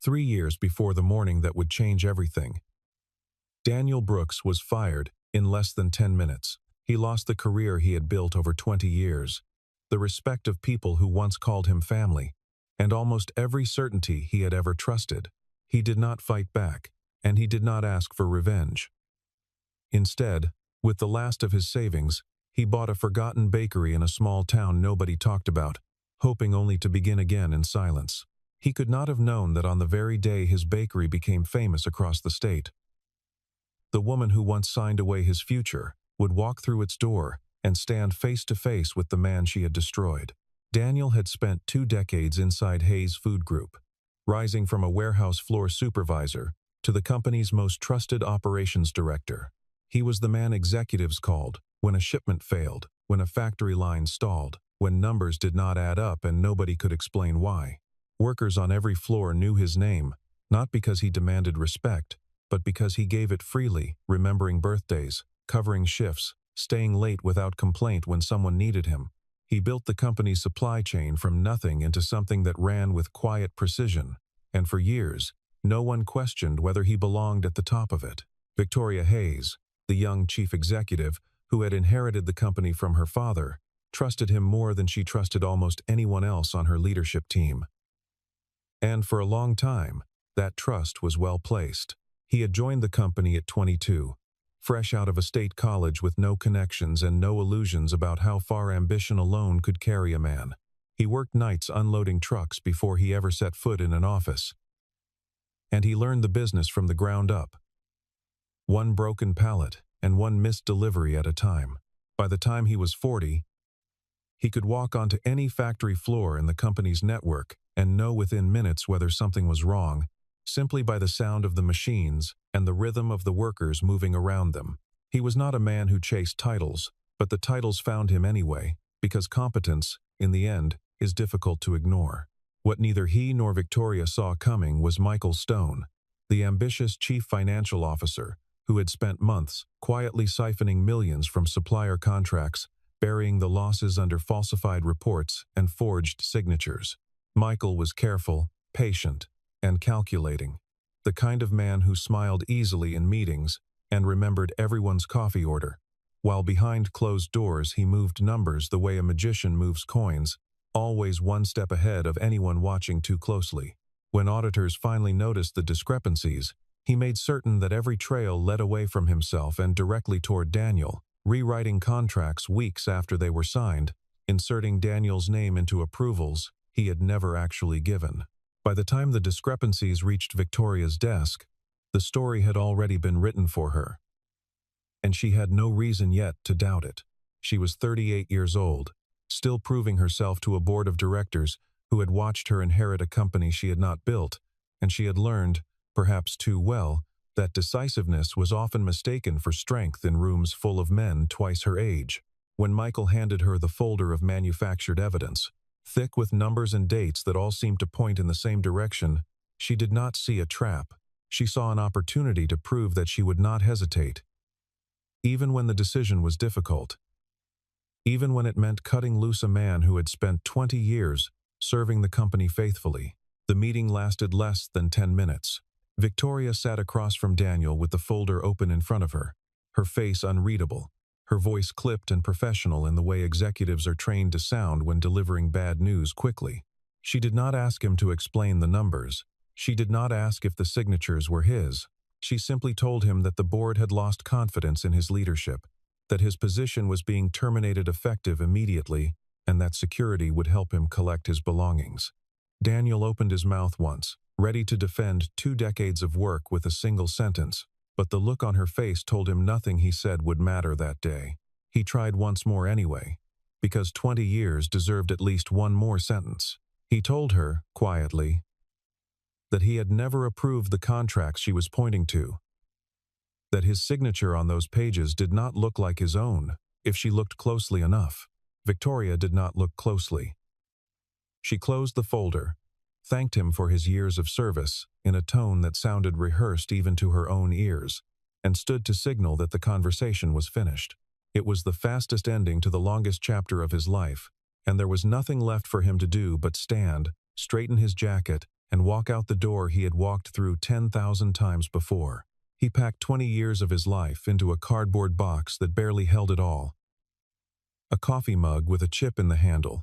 3 years before the morning that would change everything. Daniel Brooks was fired in less than 10 minutes. He lost the career he had built over 20 years, the respect of people who once called him family, and almost every certainty he had ever trusted. He did not fight back, and he did not ask for revenge. Instead, with the last of his savings, he bought a forgotten bakery in a small town nobody talked about, hoping only to begin again in silence. He could not have known that on the very day his bakery became famous across the state, the woman who once signed away his future would walk through its door and stand face to face with the man she had destroyed. Daniel had spent 2 decades inside Hayes Food Group, rising from a warehouse floor supervisor to the company's most trusted operations director. He was the man executives called when a shipment failed, when a factory line stalled, when numbers did not add up and nobody could explain why. Workers on every floor knew his name, not because he demanded respect, but because he gave it freely, remembering birthdays, covering shifts, staying late without complaint when someone needed him. He built the company's supply chain from nothing into something that ran with quiet precision, and for years, no one questioned whether he belonged at the top of it. Victoria Hayes, the young chief executive who had inherited the company from her father, trusted him more than she trusted almost anyone else on her leadership team. And for a long time, that trust was well placed. He had joined the company at 22, fresh out of a state college with no connections and no illusions about how far ambition alone could carry a man. He worked nights unloading trucks before he ever set foot in an office. And he learned the business from the ground up. One broken pallet and one missed delivery at a time. By the time he was 40, he could walk onto any factory floor in the company's network and know within minutes whether something was wrong, simply by the sound of the machines and the rhythm of the workers moving around them. He was not a man who chased titles, but the titles found him anyway, because competence, in the end, is difficult to ignore. What neither he nor Victoria saw coming was Michael Stone, the ambitious chief financial officer, who had spent months quietly siphoning millions from supplier contracts, burying the losses under falsified reports and forged signatures. Michael was careful, patient, and calculating, the kind of man who smiled easily in meetings and remembered everyone's coffee order, while behind closed doors he moved numbers the way a magician moves coins, always one step ahead of anyone watching too closely. When auditors finally noticed the discrepancies, he made certain that every trail led away from himself and directly toward Daniel, rewriting contracts weeks after they were signed, inserting Daniel's name into approvals he had never actually given. By the time the discrepancies reached Victoria's desk, the story had already been written for her. And she had no reason yet to doubt it. She was 38 years old, still proving herself to a board of directors who had watched her inherit a company she had not built, and she had learned, perhaps too well, that decisiveness was often mistaken for strength in rooms full of men twice her age. When Michael handed her the folder of manufactured evidence, thick with numbers and dates that all seemed to point in the same direction, she did not see a trap. She saw an opportunity to prove that she would not hesitate, even when the decision was difficult, even when it meant cutting loose a man who had spent 20 years serving the company faithfully. The meeting lasted less than 10 minutes. Victoria sat across from Daniel with the folder open in front of her, her face unreadable, her voice clipped and professional in the way executives are trained to sound when delivering bad news quickly. She did not ask him to explain the numbers. She did not ask if the signatures were his. She simply told him that the board had lost confidence in his leadership, that his position was being terminated effective immediately, and that security would help him collect his belongings. Daniel opened his mouth once, ready to defend 2 decades of work with a single sentence, but the look on her face told him nothing he said would matter that day. He tried once more anyway, because 20 years deserved at least one more sentence. He told her, quietly, that he had never approved the contracts she was pointing to, that his signature on those pages did not look like his own if she looked closely enough. Victoria did not look closely. She closed the folder, thanked him for his years of service in a tone that sounded rehearsed even to her own ears, and stood to signal that the conversation was finished. It was the fastest ending to the longest chapter of his life, and there was nothing left for him to do but stand, straighten his jacket, and walk out the door he had walked through 10,000 times before. He packed 20 years of his life into a cardboard box that barely held it all. A coffee mug with a chip in the handle,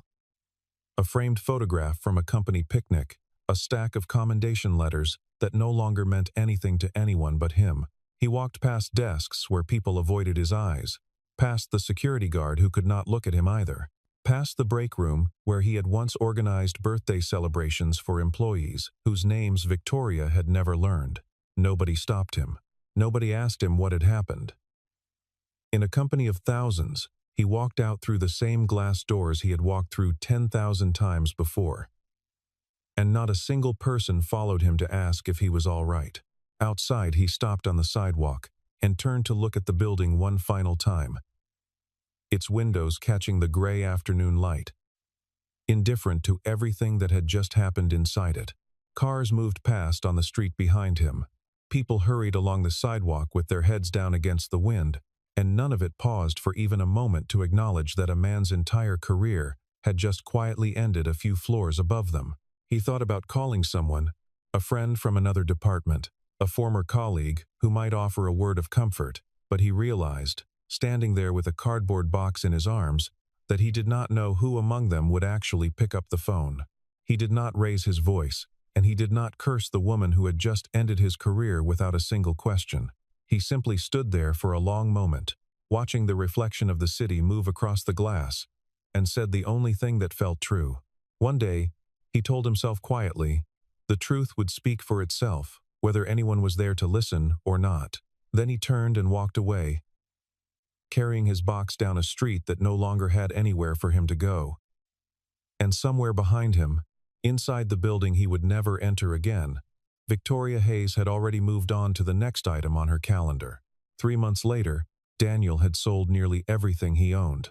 a framed photograph from a company picnic, a stack of commendation letters that no longer meant anything to anyone but him. He walked past desks where people avoided his eyes, past the security guard who could not look at him either, past the break room where he had once organized birthday celebrations for employees whose names Victoria had never learned. Nobody stopped him. Nobody asked him what had happened. In a company of thousands, he walked out through the same glass doors he had walked through 10,000 times before. And not a single person followed him to ask if he was all right. Outside, he stopped on the sidewalk and turned to look at the building one final time, its windows catching the gray afternoon light, indifferent to everything that had just happened inside it. Cars moved past on the street behind him. People hurried along the sidewalk with their heads down against the wind, and none of it paused for even a moment to acknowledge that a man's entire career had just quietly ended a few floors above them. He thought about calling someone, a friend from another department, a former colleague who might offer a word of comfort, but he realized, standing there with a cardboard box in his arms, that he did not know who among them would actually pick up the phone. He did not raise his voice, and he did not curse the woman who had just ended his career without a single question. He simply stood there for a long moment, watching the reflection of the city move across the glass, and said the only thing that felt true. One day, he told himself quietly, the truth would speak for itself, whether anyone was there to listen or not. Then he turned and walked away, carrying his box down a street that no longer had anywhere for him to go. And somewhere behind him, inside the building he would never enter again, Victoria Hayes had already moved on to the next item on her calendar. 3 months later, Daniel had sold nearly everything he owned.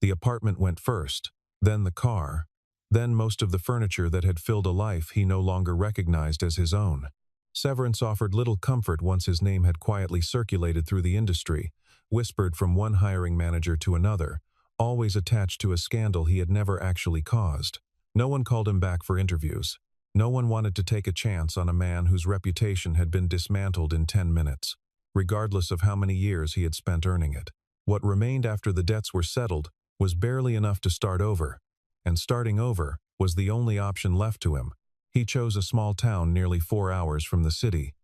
The apartment went first, then the car, then most of the furniture that had filled a life he no longer recognized as his own. Severance offered little comfort once his name had quietly circulated through the industry, whispered from one hiring manager to another, always attached to a scandal he had never actually caused. No one called him back for interviews. No one wanted to take a chance on a man whose reputation had been dismantled in 10 minutes, regardless of how many years he had spent earning it. What remained after the debts were settled was barely enough to start over, and starting over was the only option left to him. He chose a small town nearly 4 hours from the city,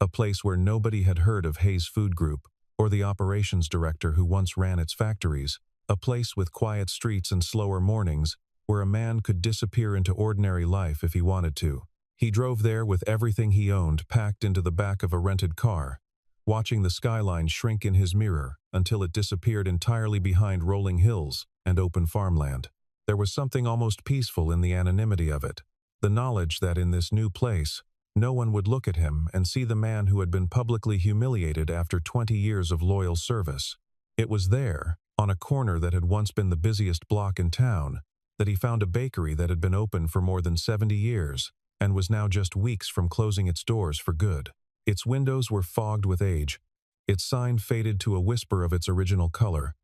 a place where nobody had heard of Hayes Food Group or the operations director who once ran its factories, a place with quiet streets and slower mornings where a man could disappear into ordinary life if he wanted to. He drove there with everything he owned packed into the back of a rented car, watching the skyline shrink in his mirror until it disappeared entirely behind rolling hills and open farmland. There was something almost peaceful in the anonymity of it, the knowledge that in this new place, no one would look at him and see the man who had been publicly humiliated after 20 years of loyal service. It was there, on a corner that had once been the busiest block in town, that he found a bakery that had been open for more than 70 years and was now just weeks from closing its doors for good. Its windows were fogged with age, its sign faded to a whisper of its original color,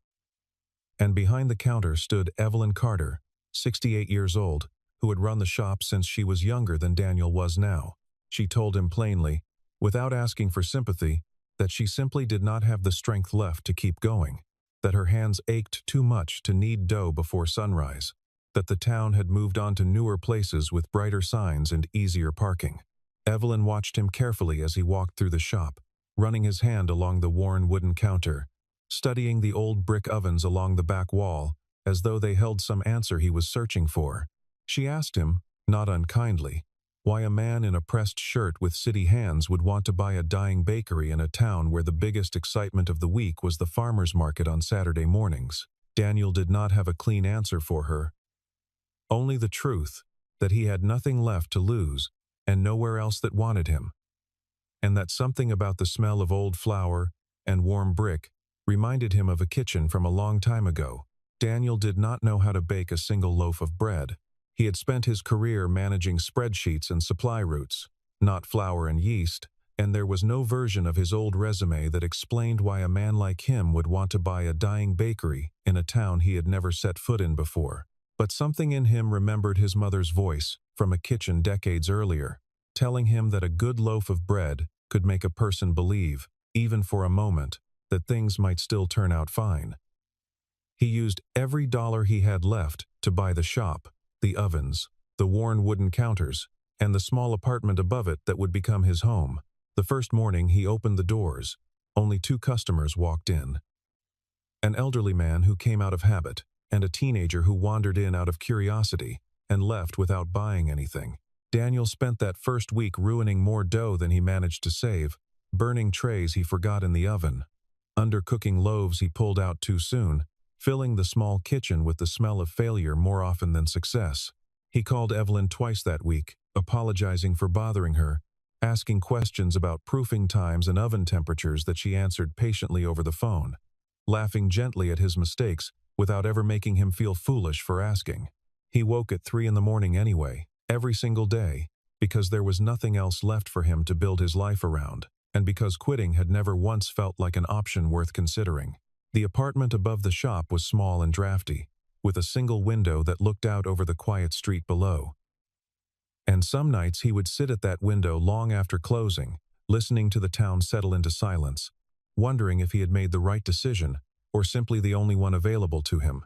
and behind the counter stood Evelyn Carter, 68 years old, who had run the shop since she was younger than Daniel was now. She told him plainly, without asking for sympathy, that she simply did not have the strength left to keep going, that her hands ached too much to knead dough before sunrise, that the town had moved on to newer places with brighter signs and easier parking. Evelyn watched him carefully as he walked through the shop, running his hand along the worn wooden counter, studying the old brick ovens along the back wall, as though they held some answer he was searching for. She asked him, not unkindly, why a man in a pressed shirt with city hands would want to buy a dying bakery in a town where the biggest excitement of the week was the farmers' market on Saturday mornings. Daniel did not have a clean answer for her, only the truth that he had nothing left to lose and nowhere else that wanted him, and that something about the smell of old flour and warm brick reminded him of a kitchen from a long time ago. Daniel did not know how to bake a single loaf of bread. He had spent his career managing spreadsheets and supply routes, not flour and yeast, and there was no version of his old resume that explained why a man like him would want to buy a dying bakery in a town he had never set foot in before. But something in him remembered his mother's voice from a kitchen decades earlier, telling him that a good loaf of bread could make a person believe, even for a moment, that things might still turn out fine. He used every dollar he had left to buy the shop, the ovens, the worn wooden counters, and the small apartment above it that would become his home. The first morning he opened the doors. Only 2 customers walked in. An elderly man who came out of habit, and a teenager who wandered in out of curiosity and left without buying anything. Daniel spent that first week ruining more dough than he managed to save, burning trays he forgot in the oven, undercooking loaves he pulled out too soon, filling the small kitchen with the smell of failure more often than success. He called Evelyn twice that week, apologizing for bothering her, asking questions about proofing times and oven temperatures that she answered patiently over the phone, laughing gently at his mistakes without ever making him feel foolish for asking. He woke at 3 in the morning anyway, every single day, because there was nothing else left for him to build his life around, and because quitting had never once felt like an option worth considering. The apartment above the shop was small and drafty, with a single window that looked out over the quiet street below. And some nights he would sit at that window long after closing, listening to the town settle into silence, wondering if he had made the right decision, or simply the only one available to him.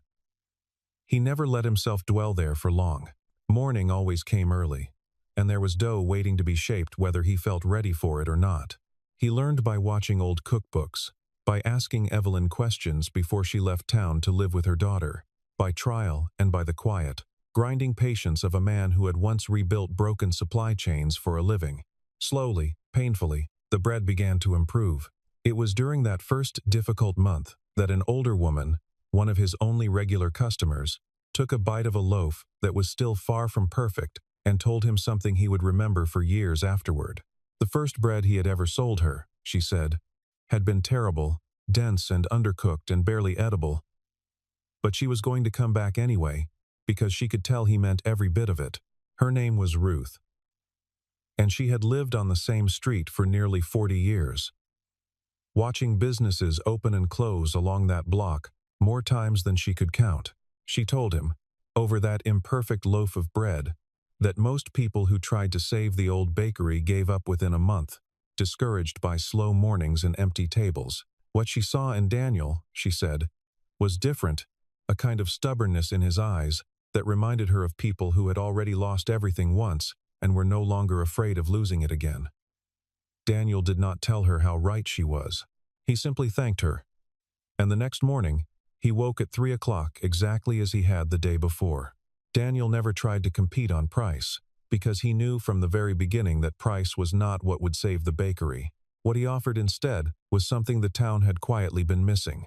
He never let himself dwell there for long. Morning always came early, and there was dough waiting to be shaped whether he felt ready for it or not. He learned by watching old cookbooks, by asking Evelyn questions before she left town to live with her daughter, by trial and by the quiet, grinding patience of a man who had once rebuilt broken supply chains for a living. Slowly, painfully, the bread began to improve. It was during that first difficult month that an older woman, one of his only regular customers, took a bite of a loaf that was still far from perfect and told him something he would remember for years afterward. The first bread he had ever sold her, she said, had been terrible, dense and undercooked and barely edible. But she was going to come back anyway, because she could tell he meant every bit of it. Her name was Ruth, and she had lived on the same street for nearly 40 years, watching businesses open and close along that block more times than she could count. She told him, over that imperfect loaf of bread, that most people who tried to save the old bakery gave up within a month, discouraged by slow mornings and empty tables. What she saw in Daniel, she said, was different, a kind of stubbornness in his eyes that reminded her of people who had already lost everything once and were no longer afraid of losing it again. Daniel did not tell her how right she was. He simply thanked her. And the next morning, he woke at 3 o'clock exactly as he had the day before. Daniel never tried to compete on price, because he knew from the very beginning that price was not what would save the bakery. What he offered instead was something the town had quietly been missing.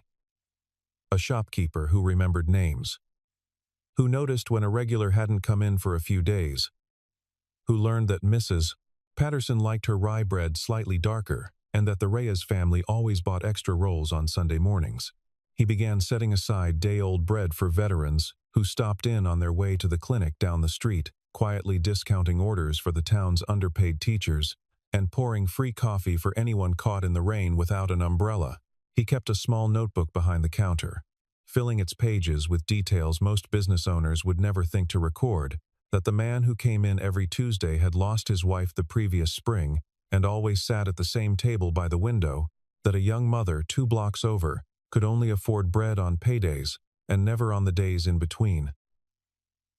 A shopkeeper who remembered names, who noticed when a regular hadn't come in for a few days, who learned that Mrs. Patterson liked her rye bread slightly darker and that the Reyes family always bought extra rolls on Sunday mornings. He began setting aside day-old bread for veterans who stopped in on their way to the clinic down the street, quietly discounting orders for the town's underpaid teachers, and pouring free coffee for anyone caught in the rain without an umbrella. He kept a small notebook behind the counter, filling its pages with details most business owners would never think to record, that the man who came in every Tuesday had lost his wife the previous spring and always sat at the same table by the window, that a young mother 2 blocks over could only afford bread on paydays and never on the days in between.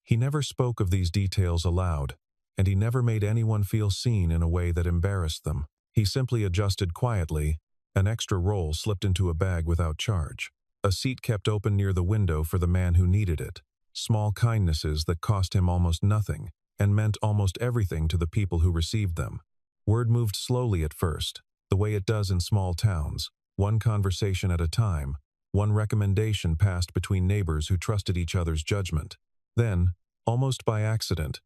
He never spoke of these details aloud, and he never made anyone feel seen in a way that embarrassed them. He simply adjusted quietly. An extra roll slipped into a bag without charge. A seat kept open near the window for the man who needed it. Small kindnesses that cost him almost nothing and meant almost everything to the people who received them. Word moved slowly at first, the way it does in small towns, one conversation at a time, one recommendation passed between neighbors who trusted each other's judgment. Then, almost by accident,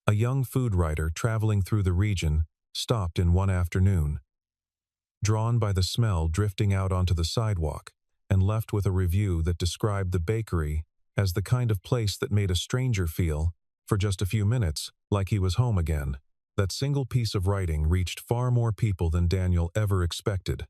a young food writer traveling through the region stopped in one afternoon, drawn by the smell drifting out onto the sidewalk, and left with a review that described the bakery as the kind of place that made a stranger feel, for just a few minutes, like he was home again. That single piece of writing reached far more people than Daniel ever expected,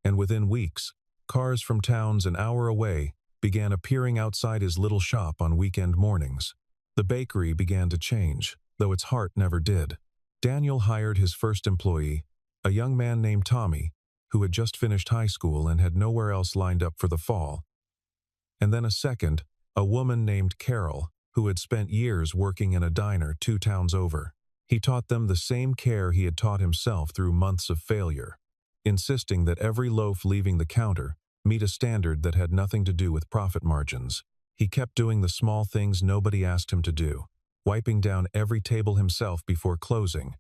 and within weeks, cars from towns an hour away began appearing outside his little shop on weekend mornings. The bakery began to change, though its heart never did. Daniel hired his first employee, a young man named Tommy, who had just finished high school and had nowhere else lined up for the fall. And then a second, a woman named Carol, who had spent years working in a diner 2 towns over. He taught them the same care he had taught himself through months of failure, insisting that every loaf leaving the counter meet a standard that had nothing to do with profit margins. He kept doing the small things nobody asked him to do, wiping down every table himself before closing,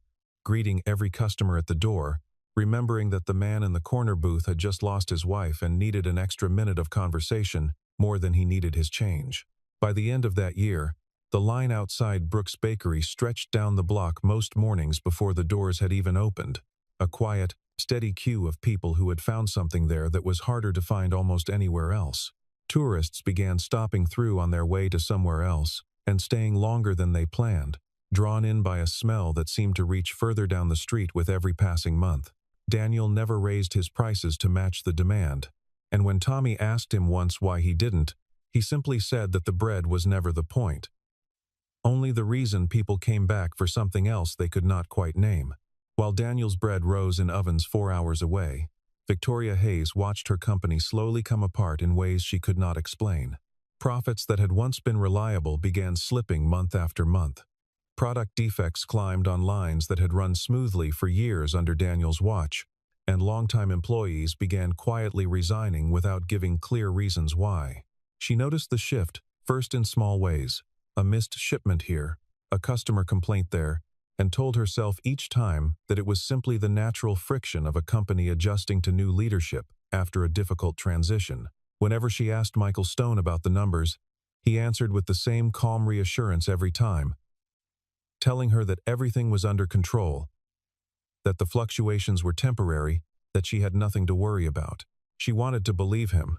greeting every customer at the door, remembering that the man in the corner booth had just lost his wife and needed an extra minute of conversation more than he needed his change. By the end of that year, the line outside Brooks Bakery stretched down the block most mornings before the doors had even opened, a quiet, steady queue of people who had found something there that was harder to find almost anywhere else. Tourists began stopping through on their way to somewhere else and staying longer than they planned, drawn in by a smell that seemed to reach further down the street with every passing month. Daniel never raised his prices to match the demand, and when Tommy asked him once why he didn't, he simply said that the bread was never the point. Only the reason people came back for something else they could not quite name. While Daniel's bread rose in ovens 4 hours away, Victoria Hayes watched her company slowly come apart in ways she could not explain. Profits that had once been reliable began slipping month after month. Product defects climbed on lines that had run smoothly for years under Daniel's watch, and longtime employees began quietly resigning without giving clear reasons why. She noticed the shift, first in small ways, a missed shipment here, a customer complaint there, and told herself each time that it was simply the natural friction of a company adjusting to new leadership after a difficult transition. Whenever she asked Michael Stone about the numbers, he answered with the same calm reassurance every time, telling her that everything was under control, that the fluctuations were temporary, that she had nothing to worry about. She wanted to believe him,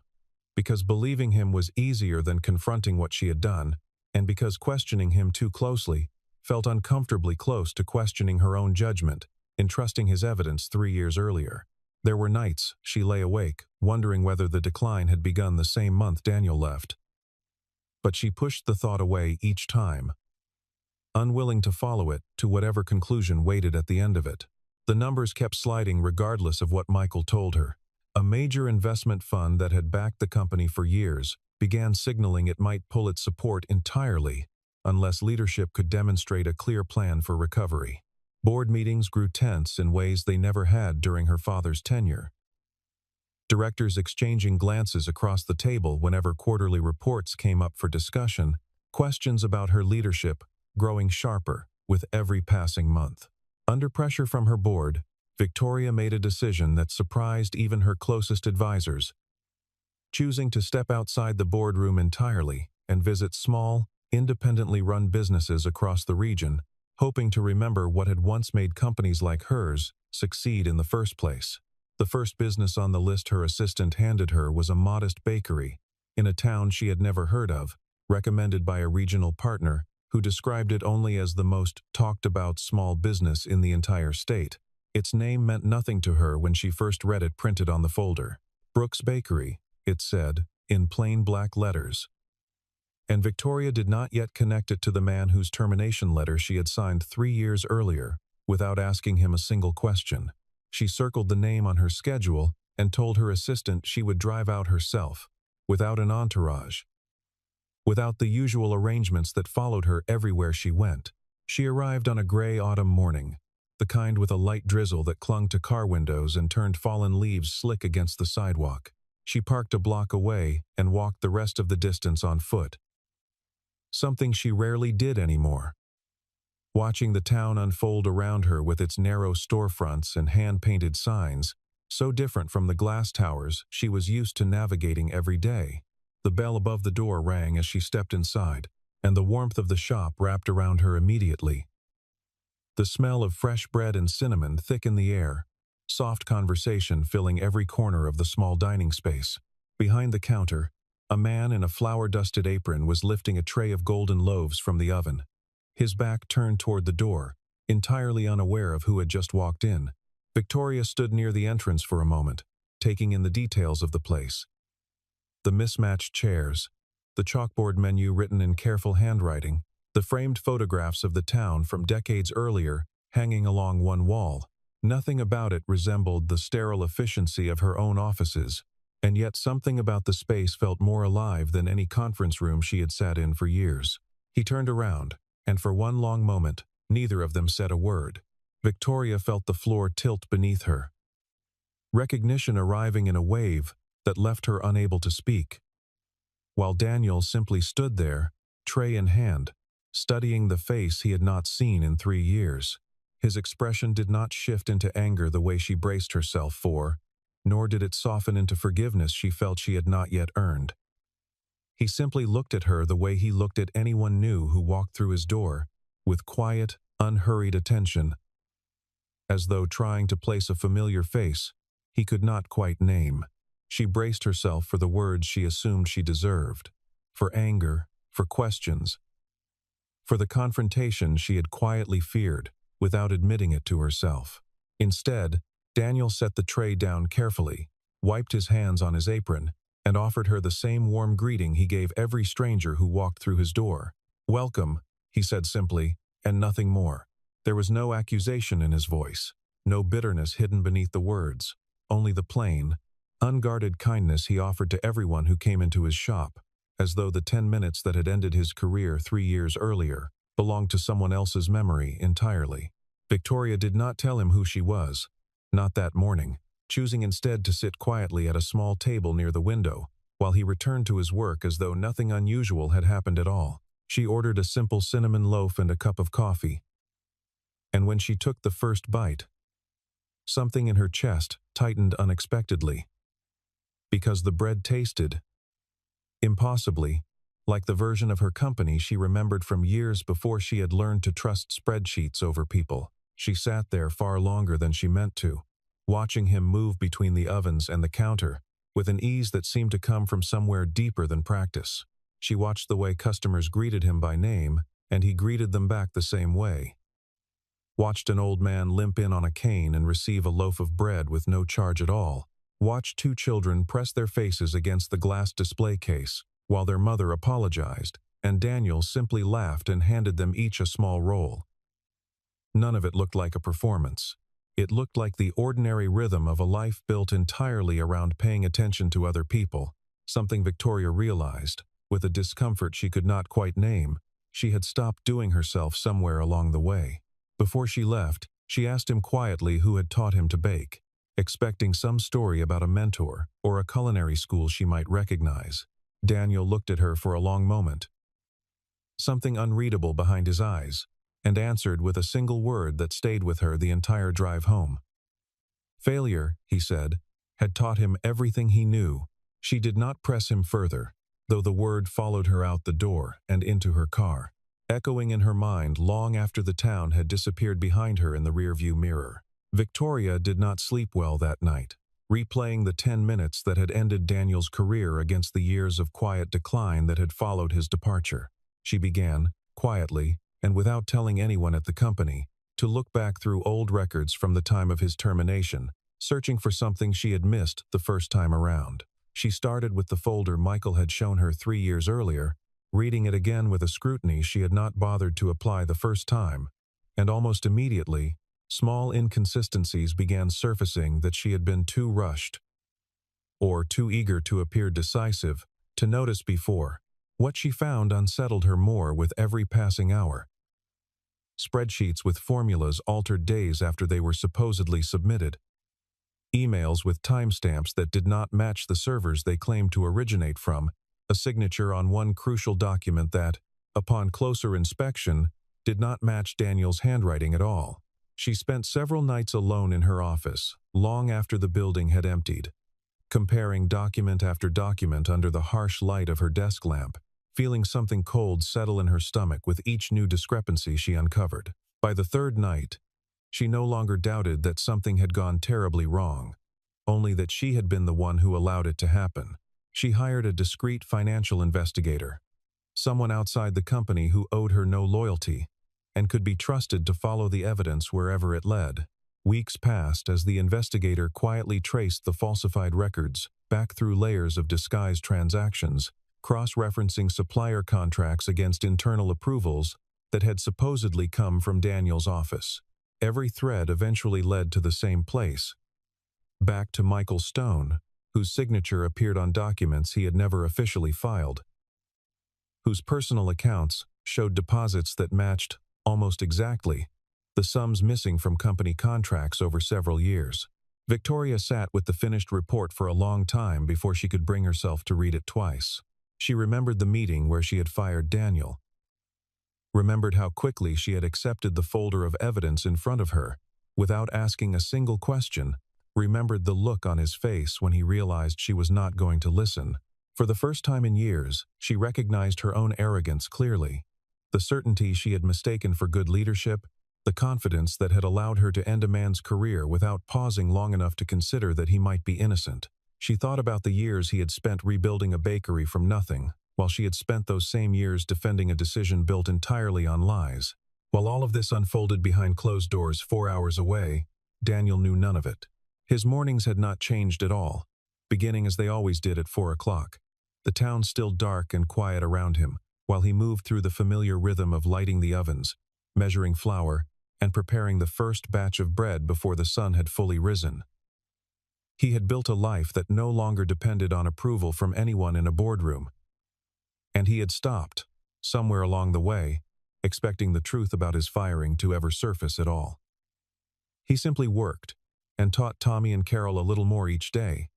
because believing him was easier than confronting what she had done, and because questioning him too closely felt uncomfortably close to questioning her own judgment in trusting his evidence 3 years earlier. There were nights she lay awake, wondering whether the decline had begun the same month Daniel left. But she pushed the thought away each time, unwilling to follow it to whatever conclusion waited at the end of it. The numbers kept sliding regardless of what Michael told her. A major investment fund that had backed the company for years began signaling it might pull its support entirely unless leadership could demonstrate a clear plan for recovery. Board meetings grew tense in ways they never had during her father's tenure. Directors exchanging glances across the table whenever quarterly reports came up for discussion, questions about her leadership growing sharper with every passing month. Under pressure from her board, Victoria made a decision that surprised even her closest advisors, choosing to step outside the boardroom entirely and visit small, independently run businesses across the region, hoping to remember what had once made companies like hers succeed in the first place. The first business on the list her assistant handed her was a modest bakery in a town she had never heard of, recommended by a regional partner who described it only as the most talked-about small business in the entire state. Its name meant nothing to her when she first read it printed on the folder. Brooks Bakery, it said, in plain black letters. And Victoria did not yet connect it to the man whose termination letter she had signed 3 years earlier, without asking him a single question. She circled the name on her schedule and told her assistant she would drive out herself, without an entourage, without the usual arrangements that followed her everywhere she went. She arrived on a gray autumn morning, the kind with a light drizzle that clung to car windows and turned fallen leaves slick against the sidewalk. She parked a block away and walked the rest of the distance on foot, something she rarely did anymore. Watching the town unfold around her with its narrow storefronts and hand-painted signs, so different from the glass towers she was used to navigating every day. The bell above the door rang as she stepped inside, and the warmth of the shop wrapped around her immediately. The smell of fresh bread and cinnamon thick in the air, soft conversation filling every corner of the small dining space. Behind the counter, a man in a flour-dusted apron was lifting a tray of golden loaves from the oven, his back turned toward the door, entirely unaware of who had just walked in. Victoria stood near the entrance for a moment, taking in the details of the place. the mismatched chairs, the chalkboard menu written in careful handwriting, the framed photographs of the town from decades earlier hanging along one wall. Nothing about it resembled the sterile efficiency of her own offices, and yet something about the space felt more alive than any conference room she had sat in for years. He turned around, and for one long moment, neither of them said a word. Victoria felt the floor tilt beneath her, recognition arriving in a wave that left her unable to speak, while Daniel simply stood there, tray in hand, studying the face he had not seen in 3 years. His expression did not shift into anger the way she braced herself for, nor did it soften into forgiveness she felt she had not yet earned. He simply looked at her the way he looked at anyone new who walked through his door, with quiet, unhurried attention, as though trying to place a familiar face he could not quite name. She braced herself for the words she assumed she deserved, for anger, for questions, for the confrontation she had quietly feared, without admitting it to herself. Instead, Daniel set the tray down carefully, wiped his hands on his apron, and offered her the same warm greeting he gave every stranger who walked through his door. "Welcome," he said simply, and nothing more. There was no accusation in his voice, no bitterness hidden beneath the words, only the plain, unguarded kindness he offered to everyone who came into his shop, as though the 10 minutes that had ended his career 3 years earlier belonged to someone else's memory entirely. Victoria did not tell him who she was, not that morning, choosing instead to sit quietly at a small table near the window, while he returned to his work as though nothing unusual had happened at all. She ordered a simple cinnamon loaf and a cup of coffee. And when she took the first bite, something in her chest tightened unexpectedly. Because the bread tasted, impossibly, like the version of her company she remembered from years before she had learned to trust spreadsheets over people. She sat there far longer than she meant to, watching him move between the ovens and the counter, with an ease that seemed to come from somewhere deeper than practice. She watched the way customers greeted him by name, and he greeted them back the same way. Watched an old man limp in on a cane and receive a loaf of bread with no charge at all. Watched 2 children press their faces against the glass display case, while their mother apologized, and Daniel simply laughed and handed them each a small roll. None of it looked like a performance. It looked like the ordinary rhythm of a life built entirely around paying attention to other people, something Victoria realized, with a discomfort she could not quite name. She had stopped doing herself somewhere along the way. Before she left, she asked him quietly who had taught him to bake, expecting some story about a mentor or a culinary school she might recognize. Daniel looked at her for a long moment, something unreadable behind his eyes, and answered with a single word that stayed with her the entire drive home. Failure, he said, had taught him everything he knew. She did not press him further, though the word followed her out the door and into her car, echoing in her mind long after the town had disappeared behind her in the rearview mirror. Victoria did not sleep well that night, replaying the 10 minutes that had ended Daniel's career against the years of quiet decline that had followed his departure. She began, quietly, and without telling anyone at the company, to look back through old records from the time of his termination, searching for something she had missed the first time around. She started with the folder Michael had shown her 3 years earlier, reading it again with a scrutiny she had not bothered to apply the first time, and almost immediately, small inconsistencies began surfacing that she had been too rushed, or too eager to appear decisive, to notice before. What she found unsettled her more with every passing hour. Spreadsheets with formulas altered days after they were supposedly submitted. Emails with timestamps that did not match the servers they claimed to originate from. A signature on one crucial document that, upon closer inspection, did not match Daniel's handwriting at all. She spent several nights alone in her office, long after the building had emptied, comparing document after document under the harsh light of her desk lamp, feeling something cold settle in her stomach with each new discrepancy she uncovered. By the 3rd night, she no longer doubted that something had gone terribly wrong, only that she had been the one who allowed it to happen. She hired a discreet financial investigator, someone outside the company who owed her no loyalty, and could be trusted to follow the evidence wherever it led. Weeks passed as the investigator quietly traced the falsified records, back through layers of disguised transactions, cross-referencing supplier contracts against internal approvals that had supposedly come from Daniel's office. Every thread eventually led to the same place, back to Michael Stone, whose signature appeared on documents he had never officially filed, whose personal accounts showed deposits that matched, almost exactly, the sums missing from company contracts over several years. Victoria sat with the finished report for a long time before she could bring herself to read it twice. She remembered the meeting where she had fired Daniel, remembered how quickly she had accepted the folder of evidence in front of her, without asking a single question, remembered the look on his face when he realized she was not going to listen. For the first time in years, she recognized her own arrogance clearly. The certainty she had mistaken for good leadership, the confidence that had allowed her to end a man's career without pausing long enough to consider that he might be innocent. She thought about the years he had spent rebuilding a bakery from nothing, while she had spent those same years defending a decision built entirely on lies. While all of this unfolded behind closed doors 4 hours away, Daniel knew none of it. His mornings had not changed at all, beginning as they always did at 4 o'clock. The town still dark and quiet around him, while he moved through the familiar rhythm of lighting the ovens, measuring flour, and preparing the first batch of bread before the sun had fully risen. He had built a life that no longer depended on approval from anyone in a boardroom. And he had stopped, somewhere along the way, expecting the truth about his firing to ever surface at all. He simply worked, and taught Tommy and Carol a little more each day,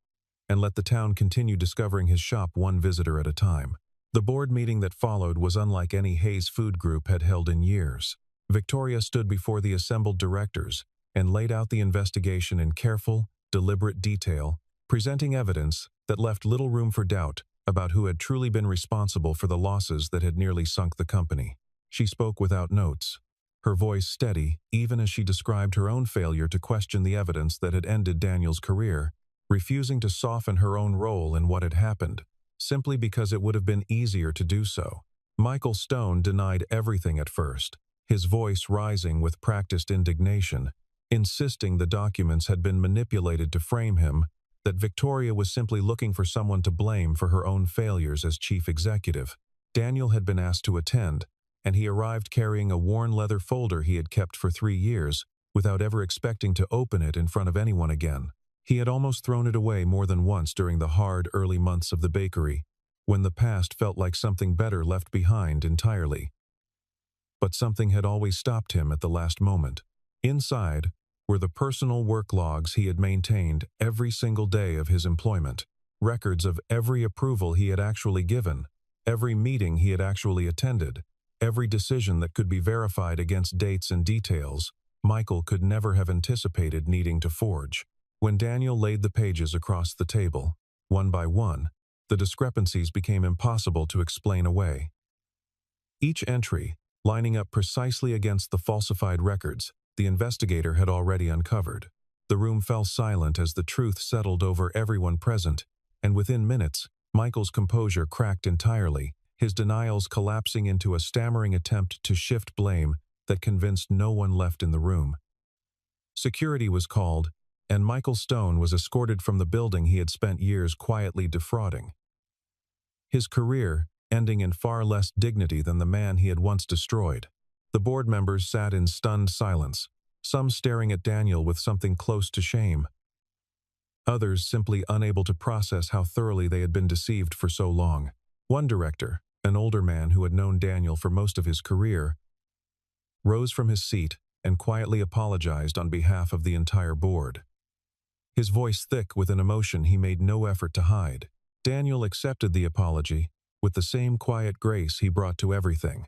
and let the town continue discovering his shop one visitor at a time. The board meeting that followed was unlike any Hayes Food Group had held in years. Victoria stood before the assembled directors and laid out the investigation in careful, deliberate detail, presenting evidence that left little room for doubt about who had truly been responsible for the losses that had nearly sunk the company. She spoke without notes, her voice steady even as she described her own failure to question the evidence that had ended Daniel's career, refusing to soften her own role in what had happened, simply because it would have been easier to do so. Michael Stone denied everything at first, his voice rising with practiced indignation, insisting the documents had been manipulated to frame him, that Victoria was simply looking for someone to blame for her own failures as chief executive. Daniel had been asked to attend, and he arrived carrying a worn leather folder he had kept for 3 years, without ever expecting to open it in front of anyone again. He had almost thrown it away more than once during the hard early months of the bakery, when the past felt like something better left behind entirely. But something had always stopped him at the last moment. Inside were the personal work logs he had maintained every single day of his employment, records of every approval he had actually given, every meeting he had actually attended, every decision that could be verified against dates and details Michael could never have anticipated needing to forge. When Daniel laid the pages across the table, one by one, the discrepancies became impossible to explain away. Each entry, lining up precisely against the falsified records the investigator had already uncovered. The room fell silent as the truth settled over everyone present, and within minutes, Michael's composure cracked entirely, his denials collapsing into a stammering attempt to shift blame that convinced no one left in the room. Security was called, and Michael Stone was escorted from the building he had spent years quietly defrauding. His career ending in far less dignity than the man he had once destroyed. The board members sat in stunned silence, some staring at Daniel with something close to shame, others simply unable to process how thoroughly they had been deceived for so long. One director, an older man who had known Daniel for most of his career, rose from his seat and quietly apologized on behalf of the entire board. His voice thick with an emotion he made no effort to hide. Daniel accepted the apology with the same quiet grace he brought to everything,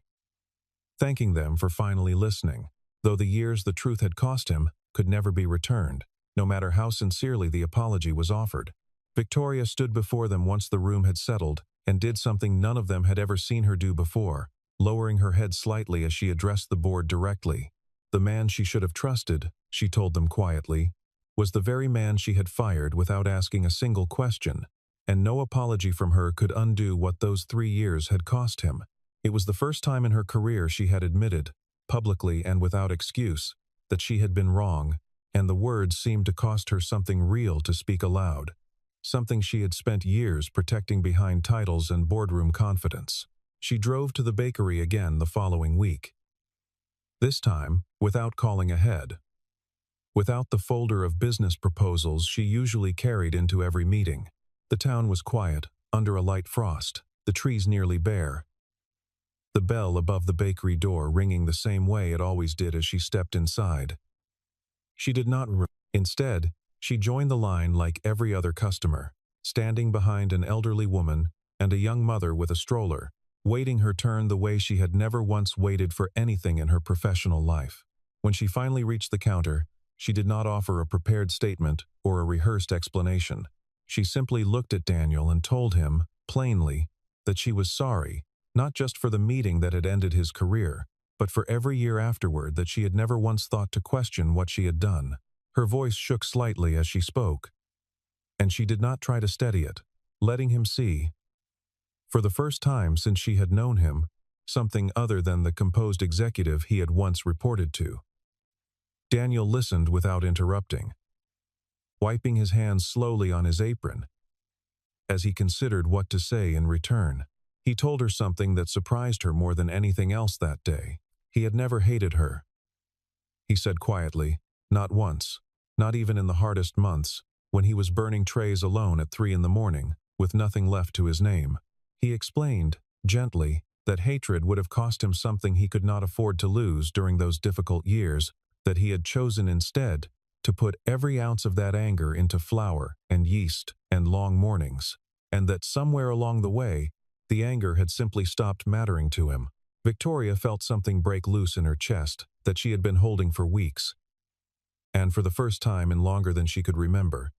thanking them for finally listening, though the years the truth had cost him could never be returned, no matter how sincerely the apology was offered. Victoria stood before them once the room had settled and did something none of them had ever seen her do before, lowering her head slightly as she addressed the board directly. The man she should have trusted, she told them quietly, was the very man she had fired without asking a single question, and no apology from her could undo what those 3 years had cost him. It was the first time in her career she had admitted, publicly and without excuse, that she had been wrong, and the words seemed to cost her something real to speak aloud. something she had spent years protecting behind titles and boardroom confidence. She drove to the bakery again the following week. This time, without calling ahead. Without the folder of business proposals she usually carried into every meeting. The town was quiet, under a light frost, the trees nearly bare. The bell above the bakery door ringing the same way it always did as she stepped inside. She did not ring. Instead, she joined the line like every other customer, standing behind an elderly woman and a young mother with a stroller, waiting her turn the way she had never once waited for anything in her professional life. When she finally reached the counter, she did not offer a prepared statement or a rehearsed explanation. She simply looked at Daniel and told him, plainly, that she was sorry, not just for the meeting that had ended his career, but for every year afterward that she had never once thought to question what she had done. Her voice shook slightly as she spoke, and she did not try to steady it, letting him see, for the first time since she had known him, something other than the composed executive he had once reported to. Daniel listened without interrupting, wiping his hands slowly on his apron, as he considered what to say in return. He told her something that surprised her more than anything else that day. He had never hated her. He said quietly, not once, not even in the hardest months, when he was burning trays alone at 3 in the morning, with nothing left to his name. He explained, gently, that hatred would have cost him something he could not afford to lose during those difficult years, that he had chosen instead to put every ounce of that anger into flour and yeast and long mornings, and that somewhere along the way, the anger had simply stopped mattering to him. Victoria felt something break loose in her chest that she had been holding for weeks, and for the first time in longer than she could remember.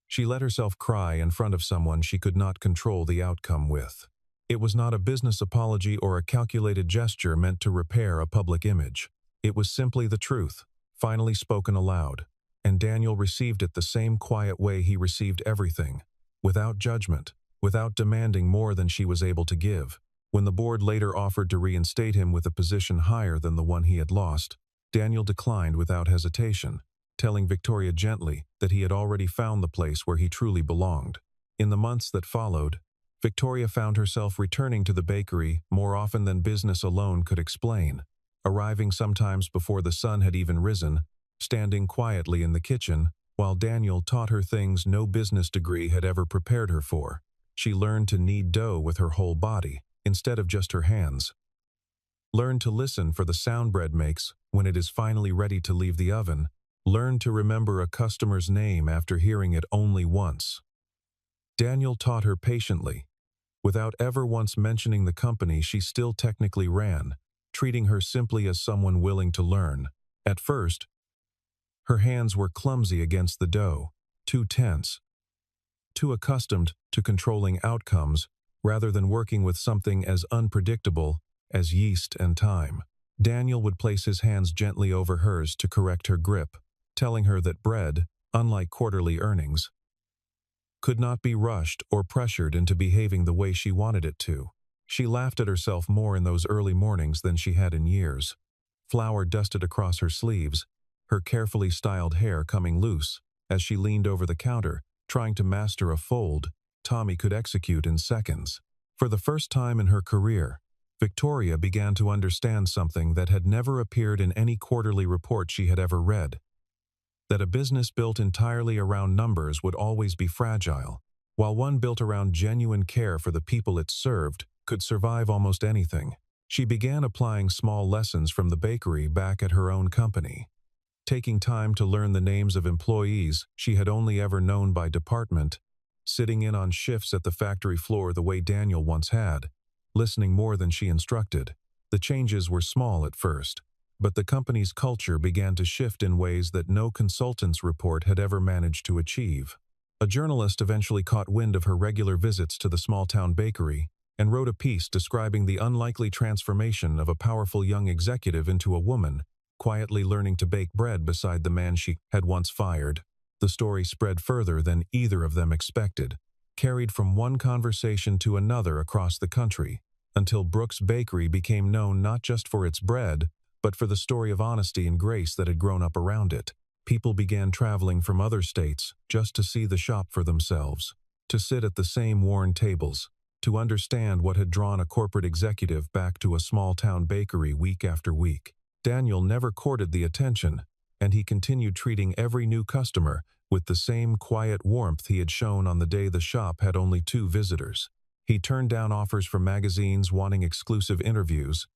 She let herself cry in front of someone she could not control the outcome with. It was not a business apology or a calculated gesture meant to repair a public image. It was simply the truth, finally spoken aloud, and Daniel received it the same quiet way he received everything, without judgment, without demanding more than she was able to give. When the board later offered to reinstate him with a position higher than the one he had lost, Daniel declined without hesitation, telling Victoria gently that he had already found the place where he truly belonged. In the months that followed, Victoria found herself returning to the bakery more often than business alone could explain, arriving sometimes before the sun had even risen, standing quietly in the kitchen, while Daniel taught her things no business degree had ever prepared her for. She learned to knead dough with her whole body, instead of just her hands. Learned to listen for the sound bread makes when it is finally ready to leave the oven. Learned to remember a customer's name after hearing it only once. Daniel taught her patiently, without ever once mentioning the company she still technically ran, treating her simply as someone willing to learn. At first, her hands were clumsy against the dough, too tense, too accustomed to controlling outcomes rather than working with something as unpredictable as yeast and time. Daniel would place his hands gently over hers to correct her grip, telling her that bread, unlike quarterly earnings, could not be rushed or pressured into behaving the way she wanted it to. She laughed at herself more in those early mornings than she had in years. Flour dusted across her sleeves, her carefully styled hair coming loose, as she leaned over the counter, trying to master a fold Tommy could execute in seconds. For the first time in her career, Victoria began to understand something that had never appeared in any quarterly report she had ever read. That a business built entirely around numbers would always be fragile, while one built around genuine care for the people it served could survive almost anything. She began applying small lessons from the bakery back at her own company, taking time to learn the names of employees she had only ever known by department, sitting in on shifts at the factory floor the way Daniel once had, listening more than she instructed. The changes were small at first, but the company's culture began to shift in ways that no consultant's report had ever managed to achieve. A journalist eventually caught wind of her regular visits to the small-town bakery and wrote a piece describing the unlikely transformation of a powerful young executive into a woman, quietly learning to bake bread beside the man she had once fired. The story spread further than either of them expected, carried from one conversation to another across the country, until Brooks Bakery became known not just for its bread, but for the story of honesty and grace that had grown up around it. People began traveling from other states just to see the shop for themselves, to sit at the same worn tables, to understand what had drawn a corporate executive back to a small-town bakery week after week. Daniel never courted the attention, and he continued treating every new customer with the same quiet warmth he had shown on the day the shop had only 2 visitors. He turned down offers from magazines wanting exclusive interviews,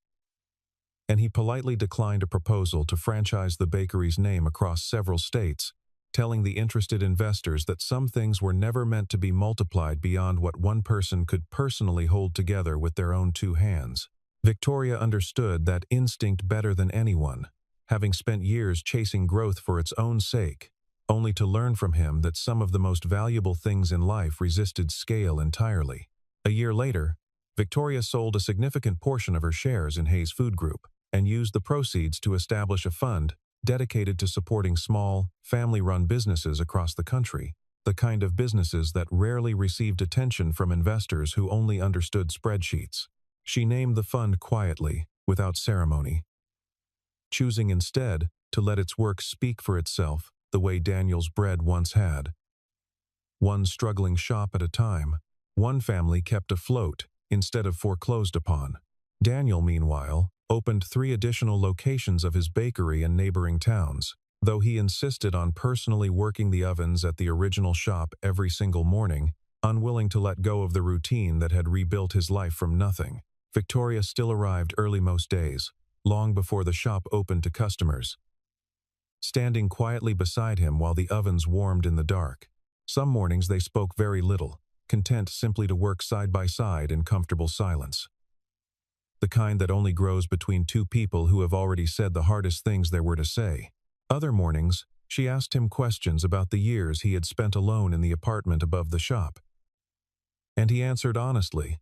and he politely declined a proposal to franchise the bakery's name across several states, telling the interested investors that some things were never meant to be multiplied beyond what one person could personally hold together with their own 2 hands. Victoria understood that instinct better than anyone, having spent years chasing growth for its own sake, only to learn from him that some of the most valuable things in life resisted scale entirely. A year later, Victoria sold a significant portion of her shares in Hayes Food Group and used the proceeds to establish a fund dedicated to supporting small, family-run businesses across the country, the kind of businesses that rarely received attention from investors who only understood spreadsheets. She named the fund quietly, without ceremony, choosing instead to let its work speak for itself the way Daniel's bread once had. One struggling shop at a time, one family kept afloat instead of foreclosed upon. Daniel, meanwhile, opened 3 additional locations of his bakery in neighboring towns, though he insisted on personally working the ovens at the original shop every single morning, unwilling to let go of the routine that had rebuilt his life from nothing. Victoria still arrived early most days, long before the shop opened to customers, standing quietly beside him while the ovens warmed in the dark. Some mornings they spoke very little, content simply to work side by side in comfortable silence. The kind that only grows between 2 people who have already said the hardest things there were to say. Other mornings, she asked him questions about the years he had spent alone in the apartment above the shop. And he answered honestly,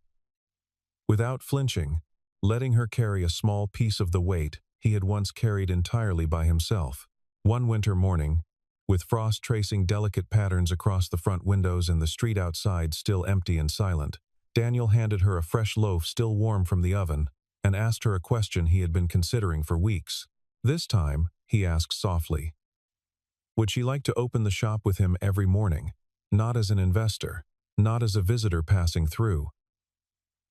without flinching, letting her carry a small piece of the weight he had once carried entirely by himself. One winter morning, with frost tracing delicate patterns across the front windows and the street outside still empty and silent, Daniel handed her a fresh loaf still warm from the oven and asked her a question he had been considering for weeks. This time, he asked softly, would she like to open the shop with him every morning, not as an investor, not as a visitor passing through,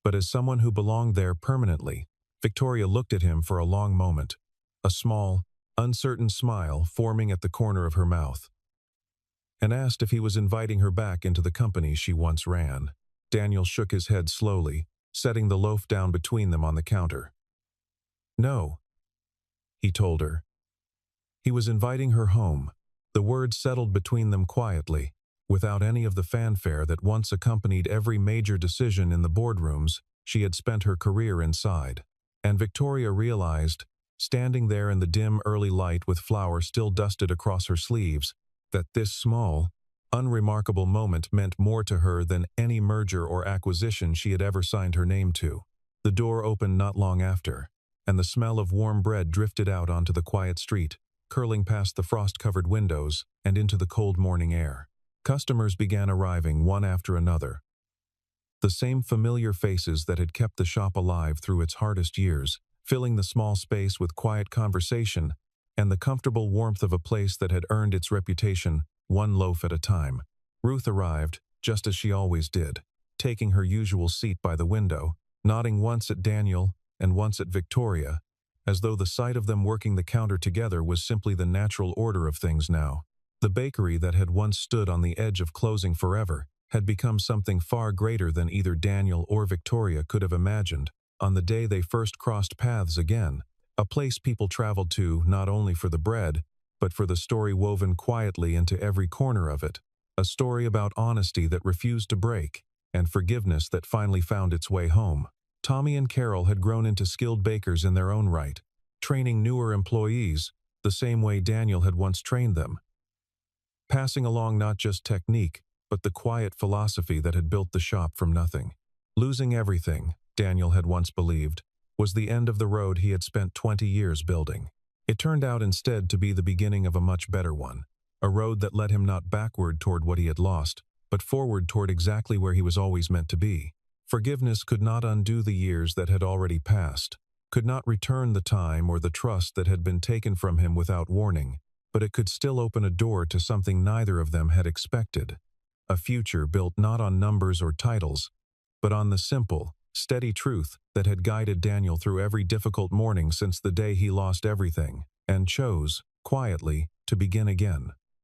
but as someone who belonged there permanently? Victoria looked at him for a long moment, a small, uncertain smile forming at the corner of her mouth, and asked if he was inviting her back into the company she once ran. Daniel shook his head slowly, setting the loaf down between them on the counter. No, he told her. He was inviting her home. The words settled between them quietly, without any of the fanfare that once accompanied every major decision in the boardrooms she had spent her career inside. And Victoria realized, standing there in the dim early light with flour still dusted across her sleeves, that this small, unremarkable moment meant more to her than any merger or acquisition she had ever signed her name to. The door opened not long after, and the smell of warm bread drifted out onto the quiet street, curling past the frost-covered windows and into the cold morning air. Customers began arriving one after another. The same familiar faces that had kept the shop alive through its hardest years, filling the small space with quiet conversation and the comfortable warmth of a place that had earned its reputation one loaf at a time. Ruth arrived, just as she always did, taking her usual seat by the window, nodding once at Daniel and once at Victoria, as though the sight of them working the counter together was simply the natural order of things now. The bakery that had once stood on the edge of closing forever had become something far greater than either Daniel or Victoria could have imagined on the day they first crossed paths again, a place people traveled to not only for the bread, but for the story woven quietly into every corner of it, a story about honesty that refused to break, and forgiveness that finally found its way home. Tommy and Carol had grown into skilled bakers in their own right, training newer employees the same way Daniel had once trained them, passing along not just technique, but the quiet philosophy that had built the shop from nothing. Losing everything, Daniel had once believed, was the end of the road he had spent 20 years building. It turned out instead to be the beginning of a much better one, a road that led him not backward toward what he had lost, but forward toward exactly where he was always meant to be. Forgiveness could not undo the years that had already passed, could not return the time or the trust that had been taken from him without warning, but it could still open a door to something neither of them had expected. A future built not on numbers or titles, but on the simple, steady truth that had guided Daniel through every difficult morning since the day he lost everything and chose, quietly, to begin again.